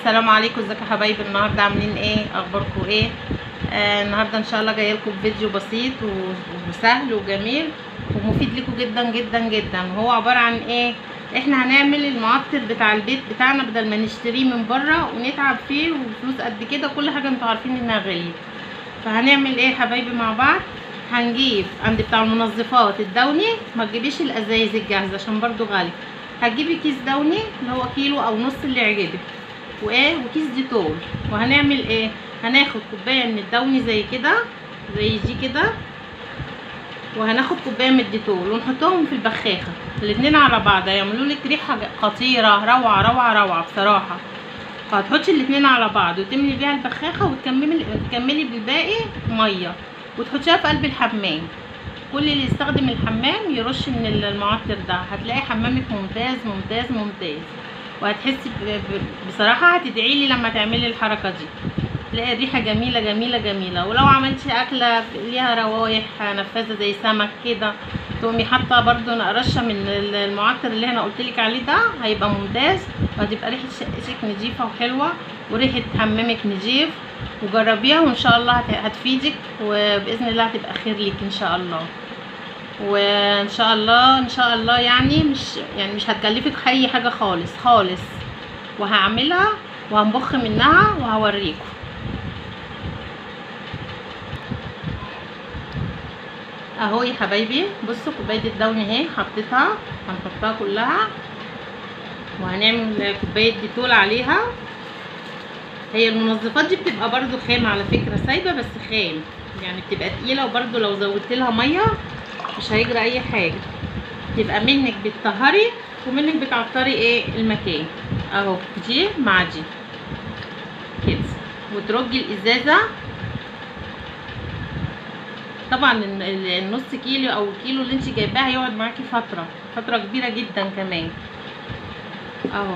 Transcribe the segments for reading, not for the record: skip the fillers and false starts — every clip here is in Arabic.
السلام عليكم. ازيكم يا حبايبي؟ النهارده عاملين ايه؟ اخباركم ايه؟ النهارده ان شاء الله جايه لكم فيديو بسيط وسهل وجميل ومفيد لكم جدا جدا جدا. هو عباره عن ايه؟ احنا هنعمل المعطر بتاع البيت بتاعنا بدل ما نشتريه من بره ونتعب فيه وفلوس قد كده. كل حاجه انتوا عارفين انها غاليه. فهنعمل ايه يا حبايبي مع بعض؟ هنجيب عند بتاع المنظفات الدوني، ما تجيبيش الازايز الجاهزه عشان برضو غالي. هتجيبي كيس دوني اللي هو كيلو او نص اللي يعجبك، وكيس ديتول. وهنعمل ايه؟ هناخد كوبايه من الدوني زي كده، زي دي كده، وهناخد كوبايه من الديتول ونحطهم في البخاخه الاتنين على بعض. هيعملوا لك ريحه خطيره، روعه روعه روعه بصراحه. فهتحطي الاتنين على بعض وتملي بيها البخاخه وتكملي بالباقي ميه وتحطيها في قلب الحمام. كل اللي يستخدم الحمام يرش من المعطر ده، هتلاقي حمامك ممتاز ممتاز ممتاز. وهتحسي بصراحه هتدعي لي لما تعملي الحركه دي، تلاقي الريحه جميله جميله جميله. ولو عملتي اكله ليها روايح نفاذه زي سمك كده، تقومي حاطه برده رشه من المعطر اللي انا قلتلك عليه ده، هيبقى ممتاز. وهتبقى ريحه شقتك نظيفه وحلوه وريحه حمامك نظيف. وجربيها وان شاء الله هتفيدك، وباذن الله هتبقى خير ليك ان شاء الله. وان شاء الله ان شاء الله يعني مش هتكلفك اي حاجه خالص خالص. وهعملها وهنبخ منها وهوريكم. اهو يا حبايبي بصوا كوبايه الدوني اهي حطيتها، هنحطها كلها وهنعمل كوبايه ديتول عليها. هي المنظفات دي بتبقى برضو خام على فكره، سايبه بس خام يعني، بتبقى تقيله. وبرضو لو زودت لها ميه مش هيجرى اي حاجه، تبقى منك بتطهري ومنك بتعطري ايه المكان. اهو دي مع دي كده، وترجي الازازه. طبعا النص كيلو او الكيلو اللي انت جايباه هيقعد معاكي فتره كبيره جدا كمان. اهو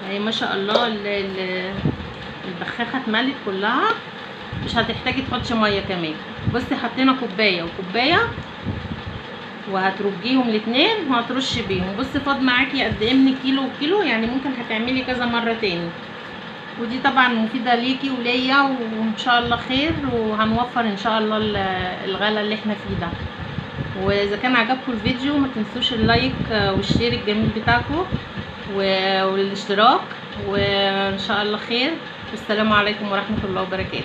اهي ما شاء الله البخاخه اتملت كلها، مش هتحتاجي تحطي ميه كمان. بصي حطينا كوبايه وكوبايه وهترجيهم الاتنين وهترشي بيهم. بصي فاض معاكي قد ايه من كيلو وكيلو، يعني ممكن هتعملي كذا مره تاني. ودي طبعا مفيده ليكي وليا وان شاء الله خير، وهنوفر ان شاء الله الغلا اللي احنا فيه ده. واذا كان عجبكم الفيديو ما تنسوش اللايك والشير الجميل بتاعكم والاشتراك، وان شاء الله خير. والسلام عليكم ورحمه الله وبركاته.